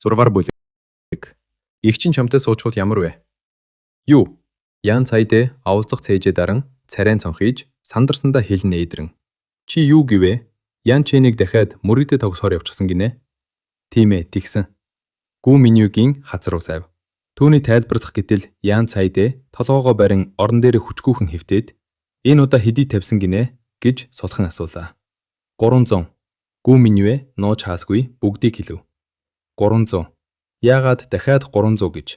6-р бүлэг. Игчин чамтай суучвал ямар вэ? Юу? Ян цайдэ авалцах цээжээ даран царайн цонхиж сандарсандаа хэлнэ эйдрэн. Чи юу гэвэ? Ян чэнийг дахиад мөрөгдөд тогсохоор явчихсан гинэ. Тийм ээ, тэгсэн. Гүү Минюгийн хазар усав. Түүний тайлбарлах гэтэл Ян цайдэ толгоогоо барин орон дээр хүчгүйхэн хэвтээд энэ удаа хэдий тавьсан гинэ гэж сулхан асуулаа. 300. Гүү Минюэ нууж хаасгүй бүгдийг хэлв. 300. Яагаад дахиад 300 гэж?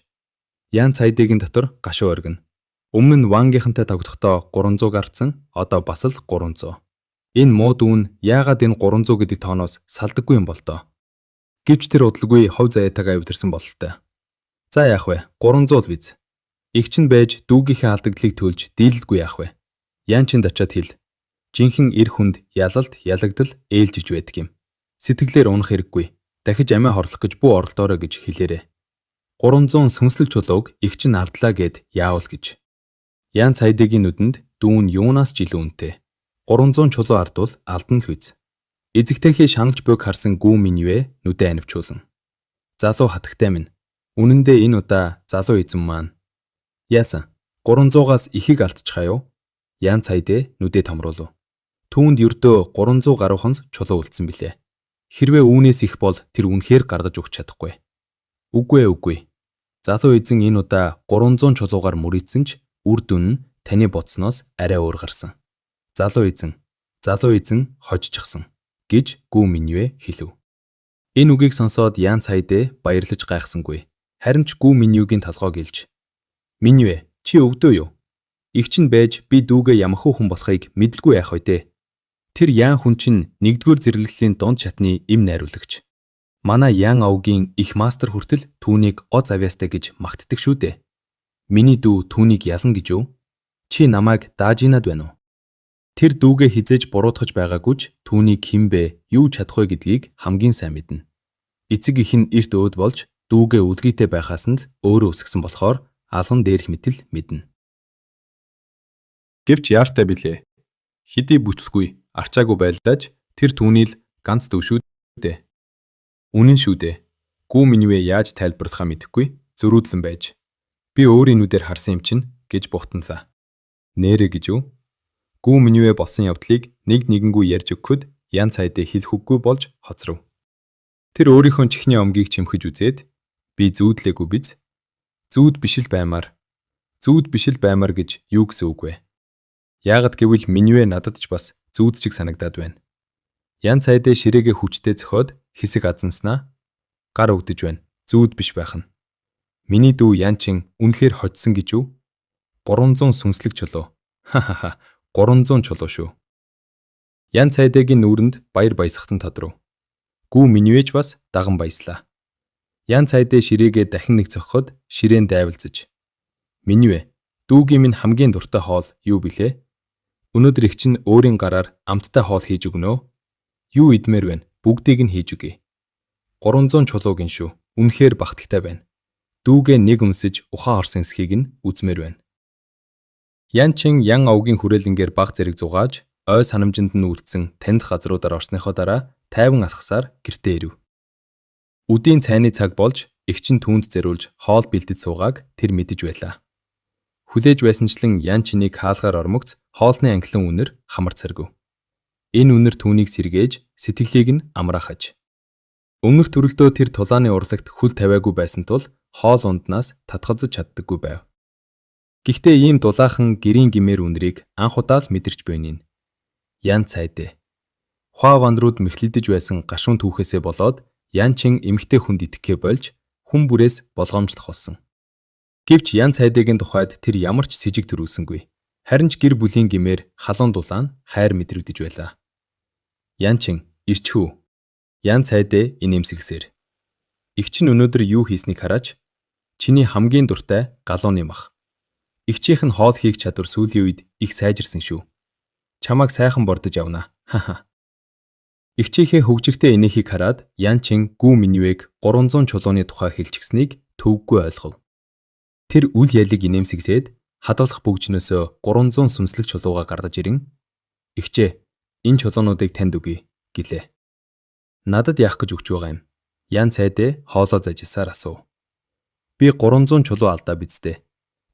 Ян цайдыгийн дотор гашуу оргино. Өмнө нь Вангийнхантай тогтохдоо 300 гарцсан, одоо бас л 300. Энэ муу дүүн яагаад энэ 300 гэдэг тооноос салдаггүй юм бол тоо? Гэвч тэр удалгүй хов заяатайгаа өвдөрсөн бололтой. За яах вэ? 300 л биз. Игчин байж дүүгийнхээ алдагдлыг төлж дийлэлгүй яах вэ? Ян чинд очиад хэл. Жинхэнэ эр хүнд ялалт, ялагдал ээлжиж байдаг юм. Сэтгэлээр унах хэрэггүй. Дахиж амиа хорлох гэж бүү оролдоорой гэж хэлээрэ. 300 сүнслэг чулууг игчин ардлаа гэд яавал гэж. Ян цайдыгийн нүдэнд дүүн юунаас ч илүү үнэтэй. 300 чулуу ардвал алдан л биз. Эзэгтэйхээ шаналж буйг харсан Гүү Минюэ нүдэ анивчуулсан. Залуу хатагтай минь. Үнэн дээр энэ удаа залуу эзэн маань. Яасан? 300-аас ихийг алдчихаа юу? Ян цайдэ нүдэ томруулв. Түүнд ердөө 300 гаруйханс чулуу үлдсэн билээ. Хэрвээ үүнээс их бол тэр үнэхээр гаргаж өгч чадахгүй. Үгүй. Залуу эзэн энэ удаа 300 чулуугаар мөрийдсэн ч үр дүн нь таны бодсноос арай өөр гарсан. Залуу эзэн хожчихсан гэж Гүү Минюэ хэлв. Энэ үгийг сонсоод Ян цайдэ баярлаж гайхсангүй. Харин ч Гүү Минюгийн толгойг илж. Минюэ, чи өвдөө юу? Игчин байж би дүүгээ ямархуу хүн болохыг мэдлгүй яах вэ дээ? Тэр Ян хүн чинь 1-р зэрэглэлийн дунд шатны им найруулагч. Манай Ян овгийн их мастер хүртэл түүнийг оз авьяастай гэж магтдаг шүү дээ. Миний дүү түүнийг ялан гэж юу? Чи намайг дааж инад байна уу? Тэр дүүгээ хизээж буруутгаж байгаагүй ч түүнийг хэн бэ, юу чадах вэ гэдгийг хамгийн сайн мэднэ. Эцэг их нь эрт өөд болж дүүгээ үлгийтэй байхаас нь л өөрөө өсгсөн болохоор алган дээрх мэтэл мэднэ. Гэвч яартай билээ. Хэдий бүцгүй, арчаагүй байлдаж тэр түүний л ганц дүү шүү дээ. Үнэн шүү дээ. Гүү Минюэ яаж тайлбарлахаа мэдэхгүй зөрүүдлэн байж. Би өөрийн нүдээр харсан юм чинь гэж бухтанлаа. Нэрэ гэж юу? Гүү Минюэ болсон явдлыг нэгэнгүй ярьж өгөхөд Ян цайдэ хэлэх үггүй болж хоцров. Тэр өөрийнхөө чихний омгийг чимхэж үзээд би зүүдлээгүй биз? Зүүд биш л баймаар гэж юу гэсэн үг вэ? Яагад гэвэл Минюэ надад ч бас зүүд шиг санагдаад байна. Ян цайдэ ширээгээ хүчтэй зөхиод хэсэг азанснаа гар өгдөж байна. Зүүд биш байх нь. Миний дүү Ян чин үнэхээр хоцсон гэж юу? 300 сүнслэг чулуу. 300 чулуу шүү. Ян цайдыгийн нүүрэнд баяр баясгасан тодров. Гүү Минюэж бас даган баяслаа. Ян цайдэ ширээгээ дахин нэг зохиход ширээн дайвалзаж. Минюэ, дүүгийн минь хамгийн дуртай хоол юу билээ? Өнөөдөр их чинь өөрийн гараар амттай хоол хийж өгнө. Юу идмээр байна? Бүгдийг нь хийж өгье. 300 чулуугийн шүү. Үнэхээр бахталтай байна. Дүүгээ нэг өмсөж ухаан орсон эсхийг нь үзмээр байна. Ян чин Ян овгийн хүрээлэнгээр баг зэрэг зугааж, ой санамжинд нь үлдсэн таних газруудаар орсныхоо дараа тайван алхасаар гэртээ ирэв. Үдийн цайны цаг болж игчин түүнд зориулж хоол бэлдэж суугааг тэр мэдэж байлаа. Хүлээж байсанчлан Ян чинийг хаалгаар ормогц хоолны анхлан үнэр хамар царгив. Энэ үнэр түүнийг сэргээж сэтгэлийг нь амраахаж. Өмнөх төрөлдөө тэр тулааны урлагт хүл тавиагүй байсан тул хоол унднаас татгалзаж чаддаггүй байв. Гэхдээ ийм дулаахан гэрийн гимээр үнрийг анх удаа л мэдэрч байна. Ян цайдэ. Хуаванрууд мэхлэлдэж байсан гашуун түүхээсээ болоод Ян чин эмэгтэй хүнд итгэхээ болж хүн бүрээс болгоомжлох болсон. Гэвч Ян цайдыгийн тухайд тэр ямар ч сэжиг төрүүлсэнгүй. Харин ч гэр бүлийн гимээр халуун дулаан хайр мэдрэгдэж байлаа. Ян чин ирчхүү. Ян цайдэ инээмсэглсээр. Игчин өнөөдөр юу хийснийг хараач. Чиний хамгийн дуртай галууны мах. Игчийнх нь хоол хийх чадвар сүүлийн үед их сайжирсан шүү. Чамайг сайхан бордож явна. Игчийнхээ хөгжигтэй инээхийг хараад Ян чин Гүү Минюэг 300 чулууны тухай хэлчихснийг төвөггүй ойлгов. Тэр үл ялыг инээмсэглээд хадгалах бөгжнөөсөө 300 сүнслэг чулууга гардаж ирэн "Игчээ, энэ чулуунуудыг танд өгье" гэлээ. "Надад яах гэж өгч байгаа юм? Ян цайдээ хоолоо зажисаар асуув. Би 300 чулуу алдаа биз дээ.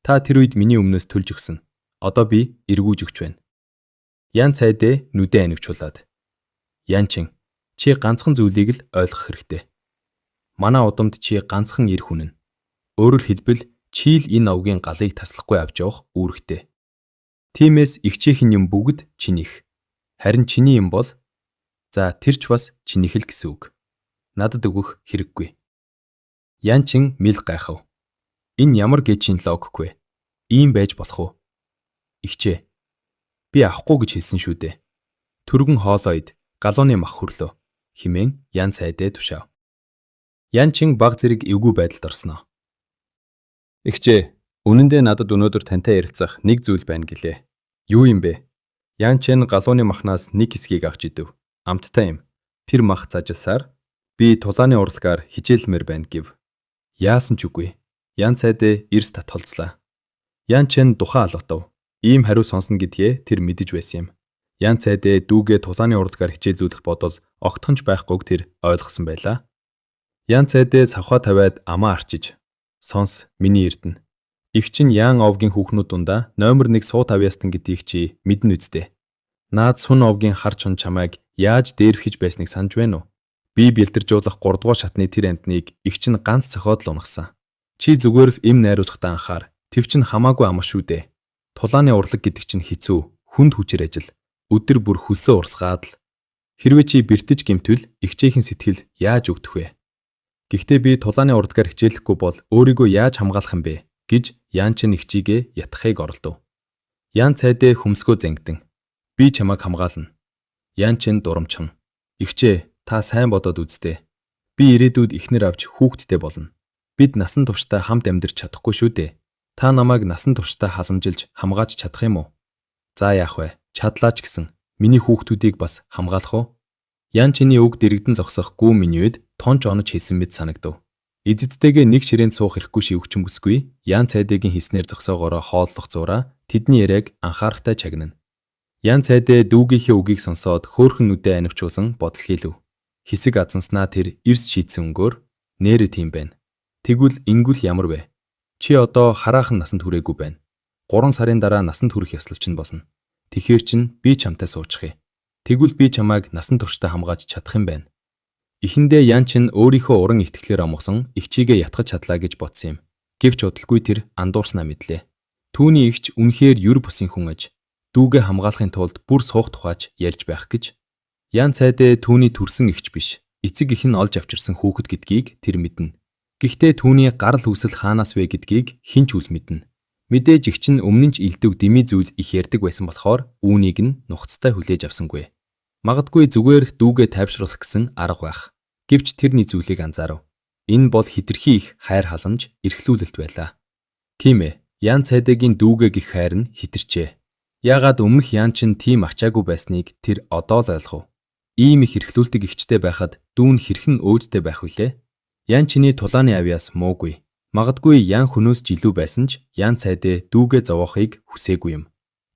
Та тэр үед миний өмнөөс төлж өгсөн. Одоо би эргүүлж өгч байна. Ян цайдээ нүдээ анивчуулаад. Ян чин, чи ганцхан зүйлийг л ойлгох хэрэгтэй. Манай удамд чи ганцхан эр хүн. Өөрөөр хэлбэл чи л энэ овгийн галыг таслахгүй авч явах үүрэгтэй. Тиймээс ихчийнхэн юм бүгд чинийх. Харин чиний юм бол тэр ч бас чинийх л гэсэн үг. Надад өгөх хэрэггүй. Ян чин мэл гайхав. Энэ ямар гэчийн логик вэ? Ийм байж болох уу? Ихчээ. Би авахгүй гэж хэлсэн шүү дээ. Түргэн хоолойд галууны мах хөрлөө хэмээн Ян цайдээ тушаав. Ян чин баг зэрэг эвгүй байдалд орсноо. Ихчээ, үнэн дээр надад өнөөдөр тантай ярилцах нэг зүйл байна гэлээ. Юу юм бэ? Ян чин галууны махнаас нэг хэсгийг авч идэв. Амттай юм. Тэр мах зажилсаар би тулааны урлагаар хичээлмээр байна гэв. Яасан ч үгүй. Ян цайдээ эрс татгалзлаа. Ян чин тухайн алгатав. Ийм хариу сонсно гэдгээ тэр мэдэж байсан юм. Ян цайдээ дүүгээ тулааны урлагаар хичээлзүүлэх бодол огтхонч байхгүйг тэр ойлгосон байлаа. Ян цайдээ савхаа тавиад амаа арчиж. Сонс, миний эрдэнэ. Их чин Ян овгийн хүүхнүүд дундаа номер 1 суу тавьяастан гэдгийг чи мэднэ үсттэй. Наад сүн овгийн хар чун чамайг яаж дээрвхэж байсныг санаж байна уу? Би бэлдэржуулах 3 дугаар шатны тэр амтныг их чин ганц цохоод л унагсан. Чи зүгээр им найруулахдаа анхаар. Тэв чин хамаагүй ама шүү дээ. Тулааны урлаг гэдэг чинь хэцүү, хүнд хүчээр ажил. Өдөр бүр хөлсөө урсгаад л. Хэрвээ чи бэртэж гэмтвэл ихчээхэн сэтгэл яаж өгдөх вэ? Гэхдээ би тулааны урлагаар хичээлэхгүй бол өөрийгөө яаж хамгаалах юм бэ гэж Ян чин ихчийгээ ятхахыг оролдов. Ян цайдээ хөмсгөө зангидэн. Би чамайг хамгаална. Ян чин дурамчин. Ихчээ, та сайн бодоод үзтээ. Би ирээдүйд ихнэр авч хүүхэдтэй болно. Бид насан туршдаа хамт амьдарч чадахгүй шүү дээ. Та намайг насан туршдаа халамжилж хамгааж чадах юм уу? За яах вэ? Чадлаач гэсэн. Миний хүүхдүүдийг бас хамгаалах уу? Ян чиний үг дэрэгдэн зогсох гүү миний үед тонч онож хийсэн мэт санагдав. Эзэдтэйгээ нэг ширээнд суух хэрэггүй шивгчин бүсгүй. Ян цайдыгийн хийснээр зогсоогоороо хооллох зураа тэдний яриаг анхаарахтай чагнана. Ян цайдээ дүүгийнхээ үгийг сонсоод хөөхөн нүдээ анивчуулсан бодол хийлв. Хэсэг азанснаа тэр эрс шийдсэн өнгөөр нэрэ тийм байна. Тэгвэл ингүүл ямар вэ? Чи одоо хараахан насанд хүрээгүй байна. 3 сарын дараа насанд хүрэх ёслол чинь болно. Тэгэхэр чин би чамтай суучих юм. Тэгвэл би чамайг насан туршдаа хамгааж чадах юм байна. Эхэндээ Ян чин өөрийнхөө уран итгэлээр амгсан ихчийгээ ятгах чадлаа гэж бодсон юм. Гэвч удалгүй тэр андуурснаа мэдлээ. Түүний ихч үнэхээр юр бусын хүн аж. Дүүгээ хамгаалахын тулд бүр суух тухайч ярьж байх гэж. Ян цайдээ түүний төрсөн ихч биш. Эцэг их нь олж авчирсан хүүхэд гэдгийг тэр мэднэ. Гэхдээ түүний гарал үүсэл хаанаас вэ гэдгийг хэн ч үл мэднэ. Мэдээж их чинь өмнө нь ч илдэг дими зүйл их ярддаг байсан болохоор үүнийг нь нухацтай хүлээж авсангүй. Магадгүй зүгээр дүүгээ тайвшруулах гэсэн арга байх. Гэвч тэрний зүйлийг анзаарав. Энэ бол хэтэрхий их хайр халамж, эрхлүүлэлт байлаа. Тийм ээ, Ян цайдыгийн дүүгээ гих хайр нь хэтэрчээ. Яагаад өмнөх Ян чин тийм ачаагүй байсныг тэр одоо л ойлгов. Ийм их эрхлүүлдэг ихчтэй байхад дүүн хэрхэн өөдтэй байх вүлээ? Ян чиний тулааны авьяас муугүй. Магадгүй Ян хөнөөс ч илүү байсан ч Ян цайдээ дүүгээ зовоохыг хүсээгүй юм.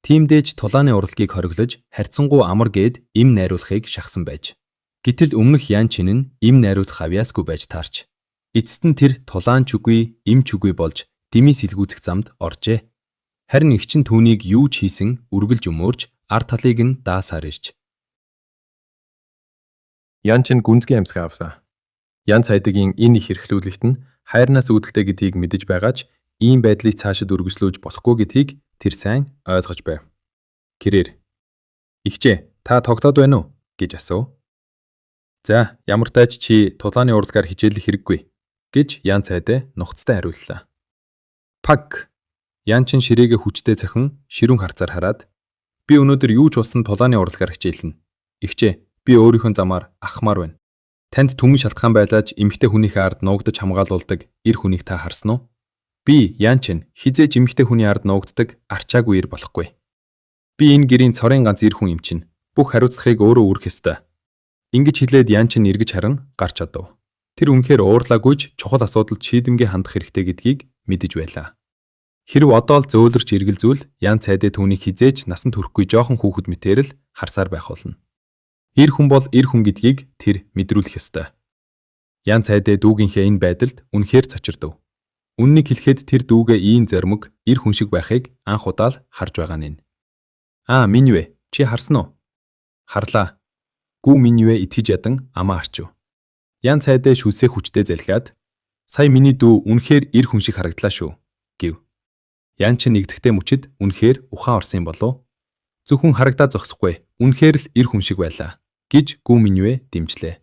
Тиймдээж тулааны урлагийг хориглож харьцангуй амар гээд им найруулахыг шахсан байж. Гэтэл өмнөх Ян чин нь им найруулах авьяасгүй байж таарч. Эцэст нь тэр тулаан ч үгүй, им ч үгүй болж дими сэлгүүцэх замд оржээ. Харин их чин түүнийг юу ч хийсэн үргэлж өмөрч ар талыг нь даасаар ирж. Ян чин гүнзгий амьсгаа авсан. Ян цайдыгийн энэ их эрхлүүлэлт нь хайрнаас үүдэлтэй гэдгийг мэдэж байгаач ийм байдлыг цаашид үргэлжлүүлж болохгүй гэдгийг тэр сайн ойлгож байв. Кирээр "Игчээ, та тогтоод байна уу?" гэж асуув. "За, ямар тач чи тулааны урлагаар хичээлэх хэрэггүй" гэж Ян цайдаа нухацтай хариуллаа. Пак. Ян чин ширээгээ хүчтэй цохин ширүүн харцаар хараад "Би өнөөдөр юу ч болсон тулааны урлагаар хичээлнэ. Игчээ, би өөрийнхөө замаар ахмаар байна. Танд түмэн шалтгаан байлаач эмэгтэй хүнийхээ ард нуугдаж хамгаалуулдаг эр хүнийг та харсан уу? Би Ян чин хизээж эмэгтэй хүний ард нуугддаг арчаагүй эр болохгүй. Би энэ гэрийн цорын ганц эр хүн юм чинь. Бүх хариуцлагыг өөрөө үүрэх ёстой." Ингэж хэлээд Ян чин эргэж харан гарч чадав. Тэр үнэхээр уурлаагүйч чухал асуудалд шийдэмгээ хандах хэрэгтэй гэдгийг мэдэж байлаа. Хэрв одоо л зөөлрч эргэлзүүл Ян цайдаа түүнийг хизээж насанд хүрэхгүй жоохон хүүхэд мэтээр л харсаар байх болно. Эр хүн бол эр хүн гэдгийг тэр мэдрүүлэх ёстой. Ян цайдаа дүүгийнхээ энэ байдалд үнэхээр цочирдов. Үннийг хэлэхэд тэр дүүгээ ийм зоримог, эр хүн шиг байхыг анх удаа л харж байгаа нь. Аа, Миньвэ, чи харсан уу? Харлаа. Гүү Миньвэ итгэж ядан амаа арчив. Ян цайдаа шүлсээ хүчтэй залхиад, сая миний дүү үнэхээр эр хүн шиг харагдлаа шүү, гэв. Ян ч нэгдэхтэй мөчид үнэхээр ухаан орсон юм болов? Зөвхөн харагдаа зогсохгүй, үнэхээр л эр хүн шиг байлаа гэж Гүү Миньвэ дэмжлээ.